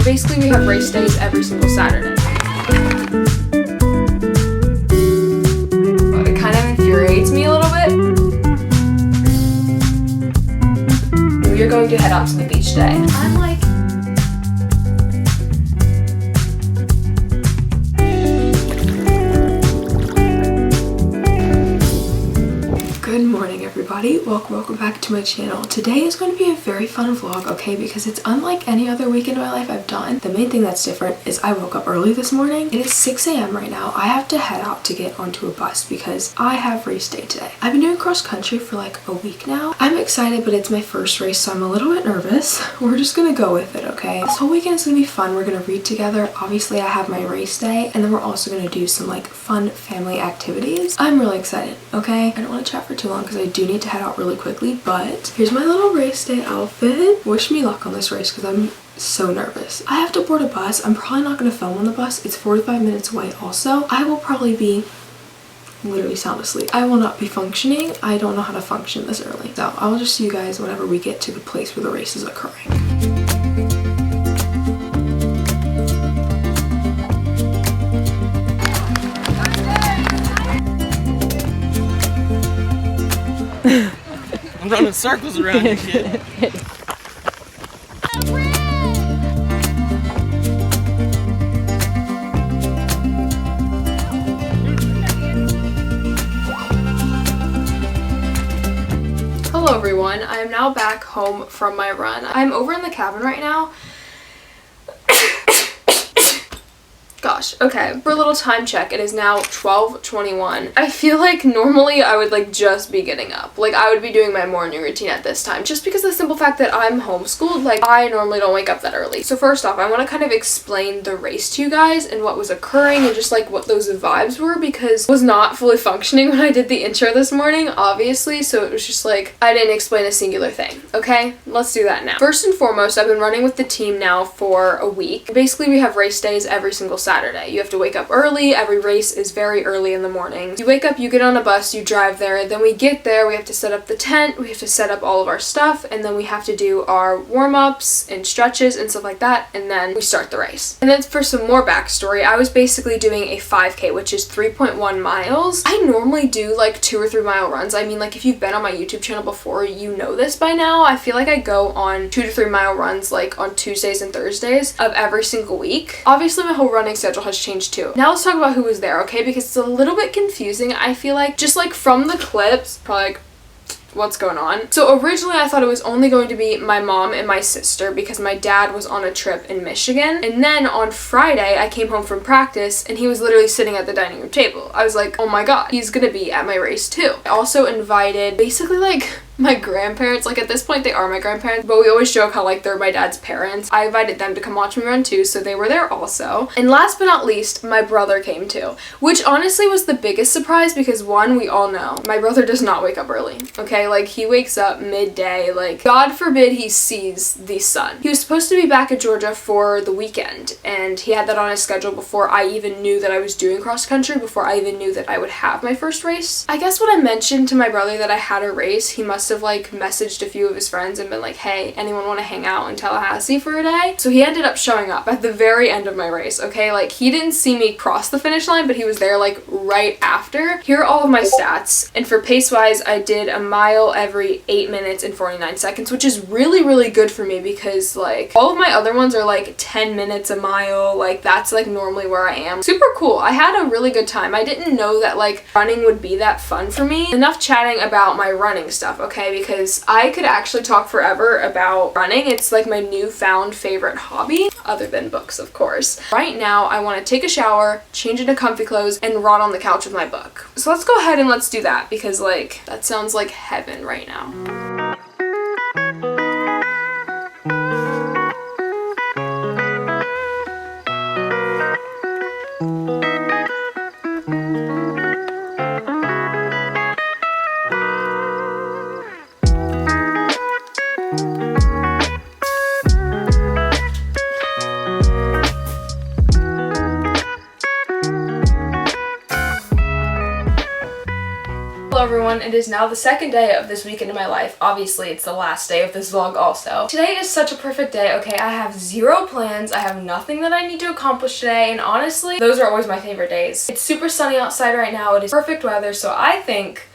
Basically, we have race days every single Saturday. It kind of infuriates me a little bit. We are going to head out to the beach today. I'm like, good morning everybody, welcome back to my channel. Today is going to be a very fun vlog, okay, because it's unlike any other week in my life I've done. The main thing that's different is I woke up early this morning. It is 6 a.m. right now. I have to head out to get onto a bus because I have race day today. I've been doing cross country for like a week now. I'm excited, but it's my first race, so I'm a little bit nervous. We're just gonna go with it, okay? This whole weekend is gonna be fun. We're gonna read together. Obviously I have my race day, and then we're also gonna do some like fun family activities. I'm really excited, okay? I don't want to chat for too long because I do need to head out really quickly, but here's my little race day outfit. Wish me luck on this race because I'm so nervous. I have to board a bus. I'm probably not going to film on the bus. It's 45 minutes away also. I will probably be literally sound asleep. I will not be functioning. I don't know how to function this early. So I will just see you guys whenever we get to the place where the race is occurring. I'm running circles around you, kid. Hello everyone, I am now back home from my run. I'm over in the cabin right now. Gosh, okay. For a little time check, it is now 12:21. I feel like normally I would like just be getting up. Like I would be doing my morning routine at this time just because of the simple fact that I'm homeschooled. Like I normally don't wake up that early. So first off, I want to kind of explain the race to you guys and what was occurring and just like what those vibes were, because I was not fully functioning when I did the intro this morning, obviously. So it was just like I didn't explain a singular thing. Okay, let's do that now. First and foremost, I've been running with the team now for a week. Basically, we have race days every single Saturday. You have to wake up early. Every race is very early in the morning. You wake up, you get on a bus, you drive there, then we get there, we have to set up the tent, we have to set up all of our stuff, and then we have to do our warm-ups and stretches and stuff like that, and then we start the race. And then for some more backstory, I was basically doing a 5K, which is 3.1 miles. I normally do like 2 or 3 mile runs. I mean, like if you've been on my YouTube channel before, you know this by now. I feel like I go on 2 to 3 mile runs like on Tuesdays and Thursdays of every single week. Obviously, my whole running schedule has changed too. Now let's talk about who was there, okay? Because it's a little bit confusing, I feel like. Just like from the clips, probably like, what's going on? So originally I thought it was only going to be my mom and my sister because my dad was on a trip in Michigan. And then on Friday I came home from practice and he was literally sitting at the dining room table. I was like, oh my god, he's gonna be at my race too. I also invited basically like my grandparents. Like at this point they are my grandparents, but we always joke how like they're my dad's parents. I invited them to come watch me run too, so they were there also. And last but not least, my brother came too, which honestly was the biggest surprise because one, we all know my brother does not wake up early, okay? Like he wakes up midday, like God forbid he sees the sun. He was supposed to be back at Georgia for the weekend and he had that on his schedule before I even knew that I was doing cross country, before I even knew that I would have my first race. I guess when I mentioned to my brother that I had a race, he must have like messaged a few of his friends and been like, hey, anyone want to hang out in Tallahassee for a day? So he ended up showing up at the very end of my race, okay? Like he didn't see me cross the finish line, but he was there like right after. Here are all of my stats, and for pace wise I did a mile every 8 minutes and 49 seconds, which is really good for me because like all of my other ones are like 10 minutes a mile. Like that's like normally where I am. Super cool. I had a really good time. I didn't know that like running would be that fun for me. Enough chatting about my running stuff, okay? Because I could actually talk forever about running. It's like my newfound favorite hobby, other than books, of course. Right now, I want to take a shower, change into comfy clothes, and rot on the couch with my book. So let's go ahead and let's do that because like that sounds like heaven right now. Hello everyone, everyone. It is now the second day of this weekend in my life. Obviously, it's the last day of this vlog also. Today is such a perfect day, okay? I have zero plans. I have nothing that I need to accomplish today, and honestly, those are always my favorite days. It's super sunny outside right now. It is perfect weather, so I think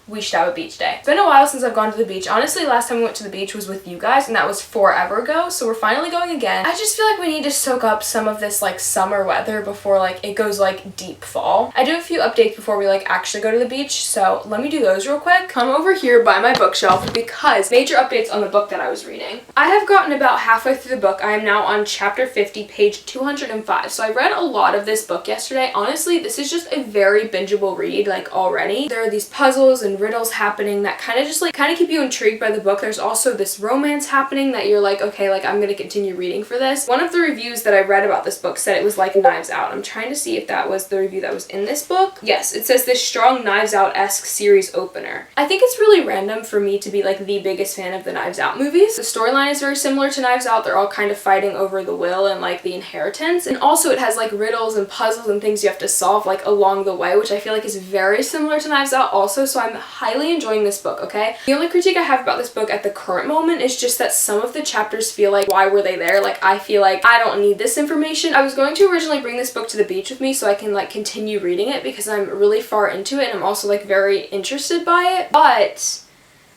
we should have a beach day. It's been a while since I've gone to the beach. Honestly, last time we went to the beach was with you guys, and that was forever ago, so we're finally going again. I just feel like we need to soak up some of this like summer weather before like it goes like deep fall. I do a few updates before we like actually go to the beach, so let me do those real quick. Come over here by my bookshelf because major updates on the book that I was reading. I have gotten about halfway through the book. I am now on chapter 50, page 205. So I read a lot of this book yesterday. Honestly, this is just a very bingeable read like already. There are these puzzles and riddles happening that kind of just like keep you intrigued by the book. There's also this romance happening that you're like, okay, like I'm gonna continue reading for this. One of the reviews that I read about this book said it was like Knives Out. I'm trying to see if that was the review that was in this book. Yes, it says this strong Knives Out-esque series opener. I think it's really random for me to be like the biggest fan of the Knives Out movies. The storyline is very similar to Knives Out. They're all kind of fighting over the will and like the inheritance, and also it has like riddles and puzzles and things you have to solve like along the way, which I feel like is very similar to Knives Out also, so I'm highly enjoying this book, okay? The only critique I have about this book at the current moment is just that some of the chapters feel like, why were they there? Like, I feel like I don't need this information. I was going to originally bring this book to the beach with me so I can like continue reading it because I'm really far into it and I'm also like very interested by it, but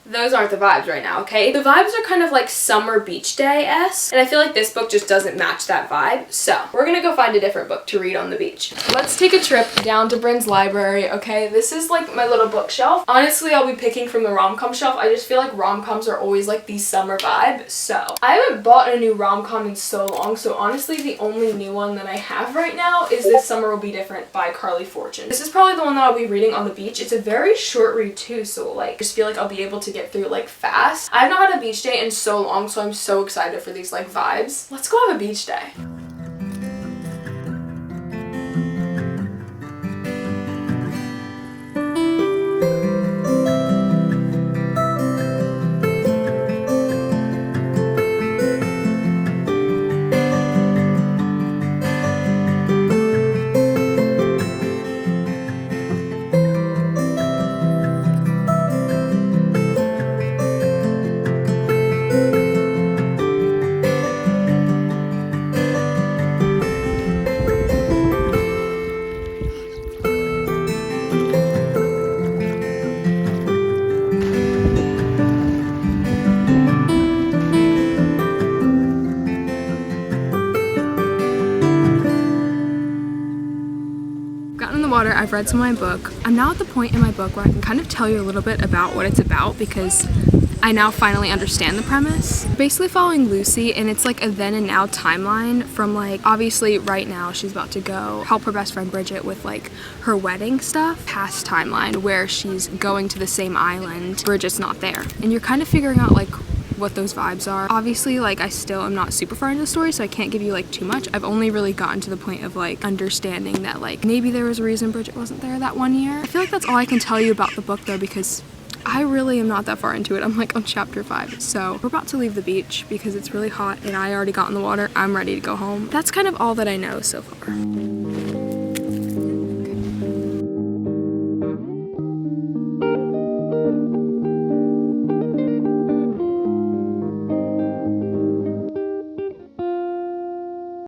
those aren't the vibes right now, okay? The vibes are kind of like summer beach day-esque, and I feel like this book just doesn't match that vibe, so we're gonna go find a different book to read on the beach. Let's take a trip down to Bryn's library, okay? This is like my little bookshelf. Honestly, I'll be picking from the rom-com shelf. I just feel like rom-coms are always like the summer vibe, so I haven't bought a new rom-com in so long, so honestly, the only new one that I have right now is This Summer Will Be Different by Carly Fortune. This is probably the one that I'll be reading on the beach. It's a very short read too, so like, I just feel like I'll be able to get through like fast. I've not had a beach day in so long, so I'm so excited for these like vibes. Let's go have a beach day. I've read some of my book. I'm now at the point in my book where I can kind of tell you a little bit about what it's about because I now finally understand the premise. Basically following Lucy, and it's like a then and now timeline from like, obviously right now she's about to go help her best friend Bridget with like her wedding stuff, past timeline where she's going to the same island, Bridget's not there. And you're kind of figuring out like what those vibes are. Obviously, like I still am not super far into the story, so I can't give you like too much. I've only really gotten to the point of like understanding that like maybe there was a reason Bridget wasn't there that one year. I feel like that's all I can tell you about the book though, because I really am not that far into it. I'm like on chapter 5. So we're about to leave the beach because it's really hot and I already got in the water. I'm ready to go home. That's kind of all that I know so far.